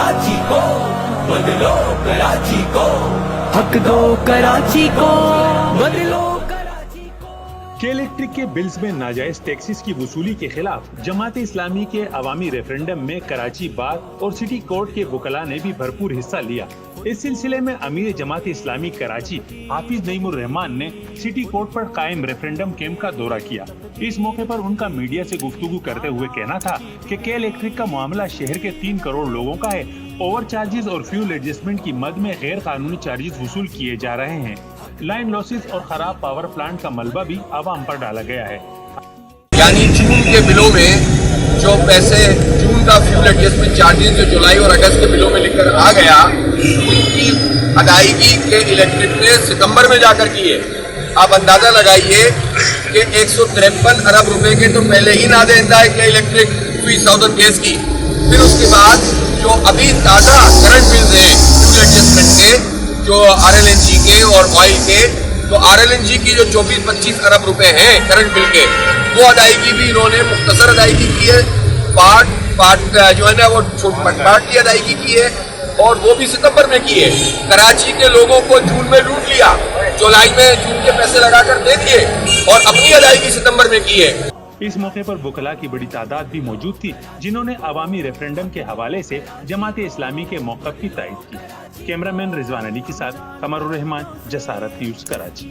कराची को, बदलो कराची को, हक दो कराची को, बदलो कराची को। के इलेक्ट्रिक के बिल्स में नाजायज टैक्सेस की वसूली के खिलाफ जमात इस्लामी के अवामी रेफरेंडम में कराची बार और सिटी कोर्ट के वकला ने भी भरपूर हिस्सा लिया। इस सिलसिले में अमीर जमात इस्लामी कराची हाफिज नईमुर रहमान ने सिटी कोर्ट पर कायम रेफरेंडम कैंप का दौरा किया। इस मौके पर उनका मीडिया से गुफ्तगू करते हुए कहना था कि के इलेक्ट्रिक का मामला शहर के 3 करोड़ लोगों का है। ओवर चार्जेस और फ्यूल एडजस्टमेंट की मद में गैर कानूनी चार्जेस वसूल किए जा रहे हैं। लाइन लॉसेस और खराब पावर प्लांट का मलबा भी आवाम पर डाला गया है। यानी जून के बिलों में जो पैसे जून का फ्यूल एडजस्टमेंट चार्जेस जो जुलाई और अगस्त के बिलों में लिखकर आ गया, उनकी अदायगी के इलेक्ट्रिक ने सितंबर में जाकर की है। आप अंदाजा लगाइए कि 153 अरब रुपए के तो पहले ही ना देता है के इलेक्ट्रिक हुई साउदर्न गैस की। फिर उसके बाद जो अभी ताज़ा करंट बिल हैं फ्यूल एडजस्टमेंट के, जो RLNG के और ऑयल के, तो RLNG की जो 24-25 अरब रुपए हैं करंट बिल के, वो अदायगी भी इन्होंने मुख्तसर अदायगी की है। पार्ट जो है ना वो पार्ट की अदायगी की है और वो भी सितंबर में की है। कराची के लोगों को जून में लूट लिया, जुलाई में जून के पैसे लगाकर दे दिए और अपनी अदायगी सितंबर में की है। इस मौके पर वकला की बड़ी तादाद भी मौजूद थी, जिन्होंने अवामी रेफरेंडम के हवाले से जमात इस्लामी के मौक़िफ़ की तायद की। कैमरामैन रिजवान अली के साथ कमरुर रहमान, जसारत न्यूज़, कराची।